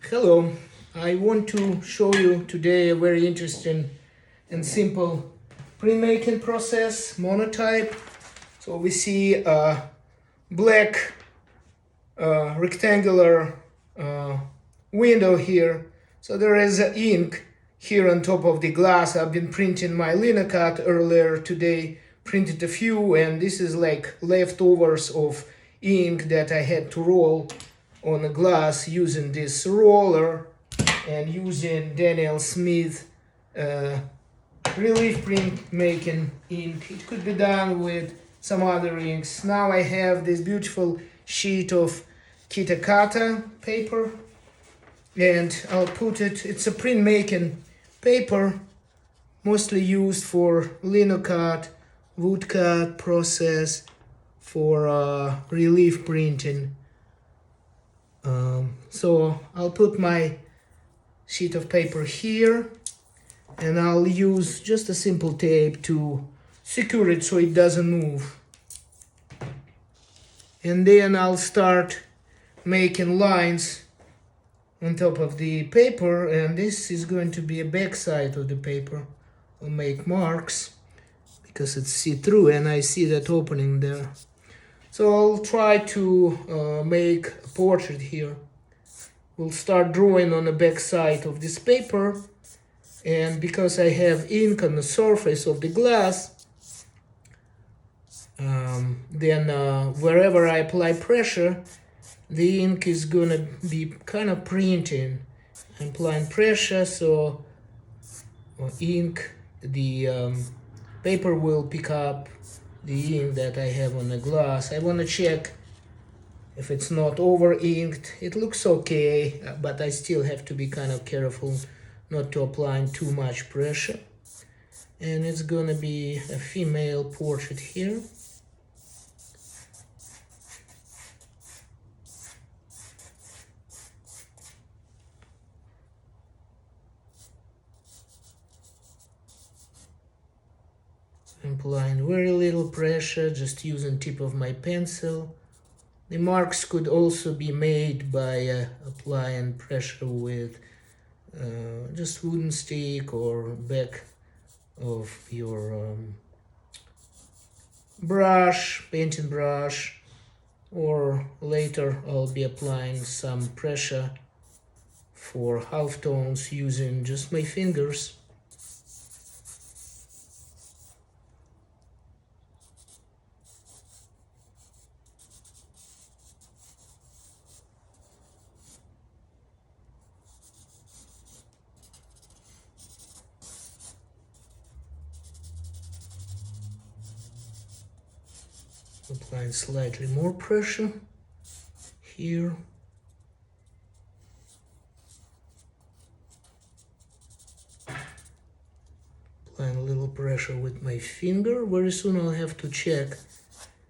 Hello, I want to show you today a very interesting and simple printmaking process, monotype. So we see a black rectangular window here. So there is ink here on top of the glass. I've been printing my Linocut earlier today, printed a few, and this is like leftovers of ink that I had to roll on the glass using this roller and using Daniel Smith relief print making ink. It could be done with some other inks. Now I have this beautiful sheet of KitaKata paper, and I'll put it's a print making paper, mostly used for linocut, woodcut process, for relief printing. So I'll put my sheet of paper here, and I'll use just a simple tape to secure it so it doesn't move. And then I'll start making lines on top of the paper, and this is going to be a back side of the paper. I'll make marks because it's see-through and I see that opening there. So I'll try to make a portrait here. We'll start drawing on the back side of this paper, and because I have ink on the surface of the glass, then wherever I apply pressure, the ink is gonna be kind of printing. I'm applying pressure, so the paper will pick up the ink that I have on the glass. I want to check if it's not over inked. It looks okay, but I still have to be kind of careful not to apply too much pressure. And it's gonna be a female portrait here. I'm applying very little pressure, just using tip of my pencil. The marks could also be made by applying pressure with just wooden stick or back of your brush, painting brush, or later I'll be applying some pressure for halftones using just my fingers. Applying slightly more pressure here. Applying a little pressure with my finger. Very soon I'll have to check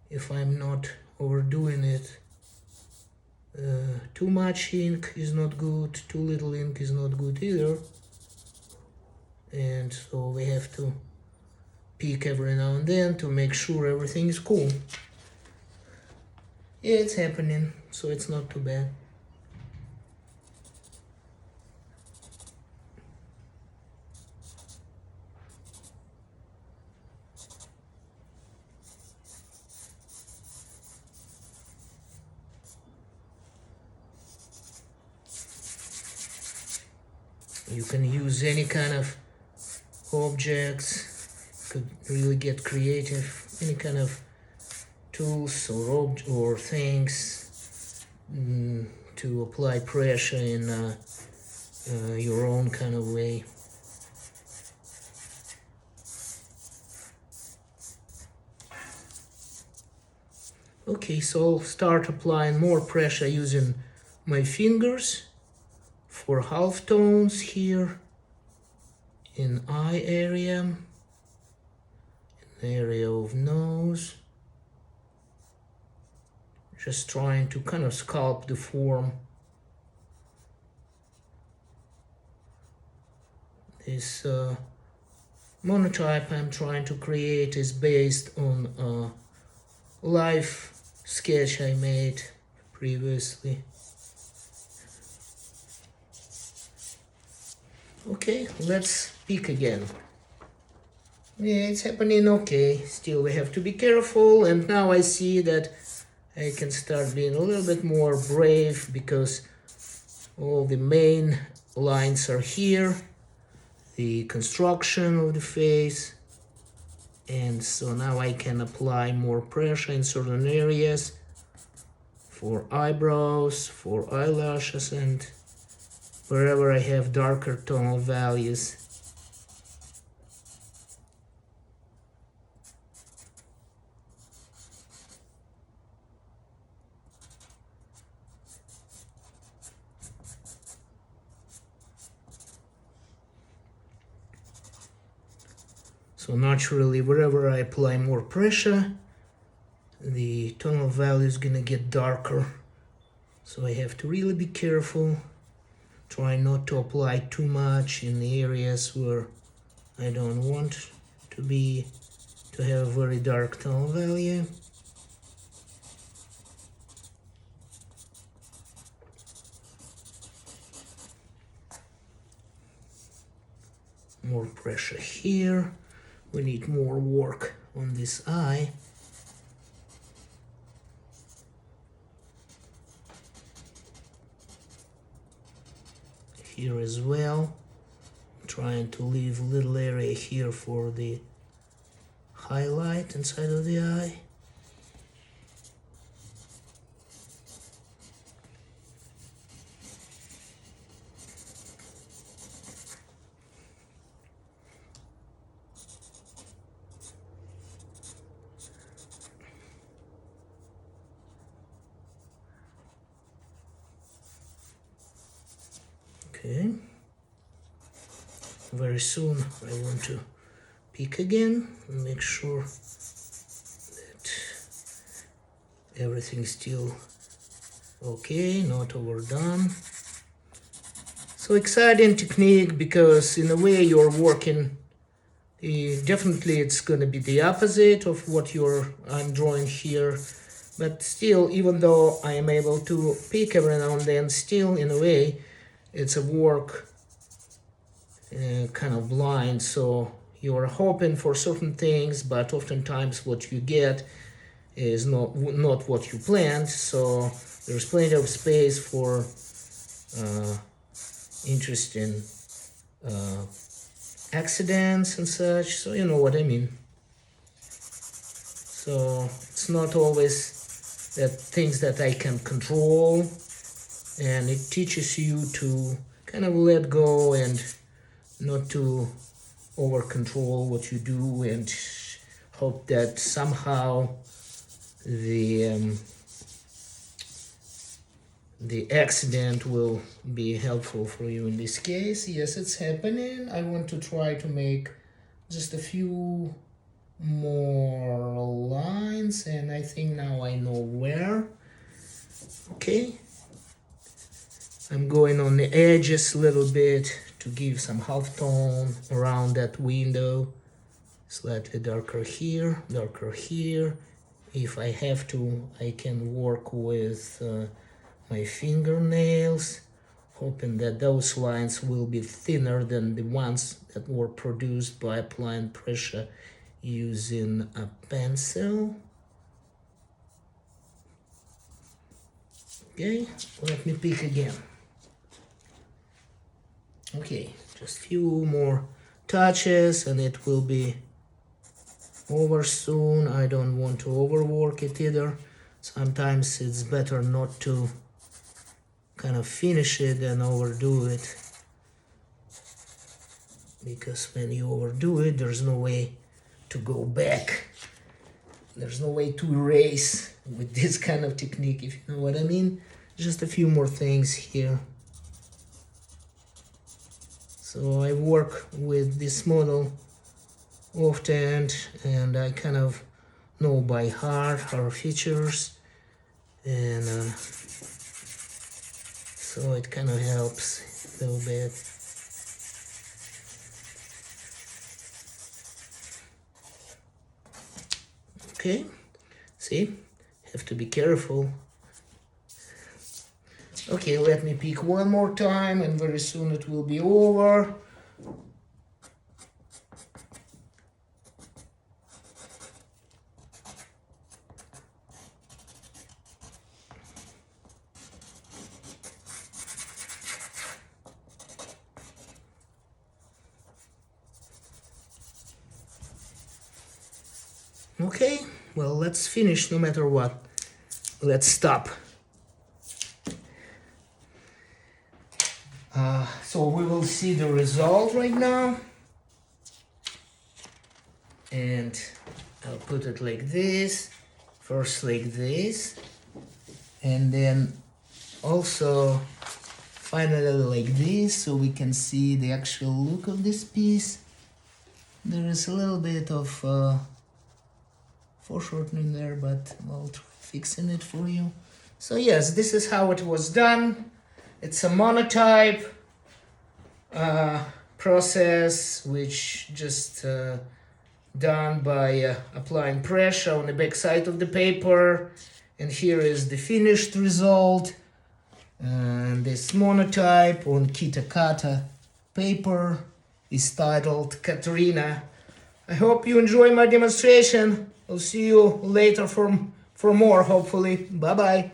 if I'm not overdoing it. Too much ink is not good, too little ink is not good either. And so we have to peek every now and then to make sure everything is cool. Yeah, it's happening, so it's not too bad. You can use any kind of objects, could really get creative, any kind of tools or things to apply pressure in your own kind of way. Okay, so I'll start applying more pressure using my fingers for halftones here in eye area, in the area of nose. Just trying to kind of sculpt the form. This monotype I'm trying to create is based on a live sketch I made previously. Okay, let's pick again. Yeah, it's happening okay. Still, we have to be careful. And now I see that I can start being a little bit more brave because all the main lines are here. The construction of the face. And so now I can apply more pressure in certain areas for eyebrows, for eyelashes, and wherever I have darker tonal values. So naturally, wherever I apply more pressure, the tonal value is gonna get darker. So I have to really be careful. Try not to apply too much in the areas where I don't want to have a very dark tonal value. More pressure here. We need more work on this eye. Here as well. I'm trying to leave a little area here for the highlight inside of the eye. Okay. Very soon I want to peek again and make sure that everything's still okay, not overdone. So exciting technique because in a way you're working, definitely it's going to be the opposite of what I'm drawing here. But still, even though I am able to peek every now and then, still in a way it's a work kind of blind. So you're hoping for certain things, but oftentimes what you get is not what you planned. So there's plenty of space for interesting accidents and such. So you know what I mean. So it's not always that things that I can control, and it teaches you to kind of let go and not to over control what you do and hope that somehow the accident will be helpful for you in this case. Yes, it's happening. I want to try to make just a few more lines, and I think now I know where. Okay, I'm going on the edges a little bit to give some half tone around that window. Slightly darker here, darker here. If I have to, I can work with my fingernails, hoping that those lines will be thinner than the ones that were produced by applying pressure using a pencil. Okay, let me pick again. Okay, just few more touches and it will be over soon. I don't want to overwork it either. Sometimes it's better not to kind of finish it than overdo it, because when you overdo it, there's no way to go back. There's no way to erase with this kind of technique, if you know what I mean. Just a few more things here. So I work with this model often, and I kind of know by heart her features, and so it kind of helps a little bit. Okay, see, have to be careful. Okay, let me pick one more time and very soon it will be over. Okay, well, let's finish no matter what. Let's stop. So we will see the result right now. And I'll put it like this. First like this. And then also finally like this, so we can see the actual look of this piece. There is a little bit of foreshortening there, but I'll try fixing it for you. So yes, this is how it was done. It's a monotype process, which just done by applying pressure on the back side of the paper. And here is the finished result. And this monotype on KitaKata paper is titled Katerina. I hope you enjoy my demonstration. I'll see you later for more, hopefully. Bye-bye.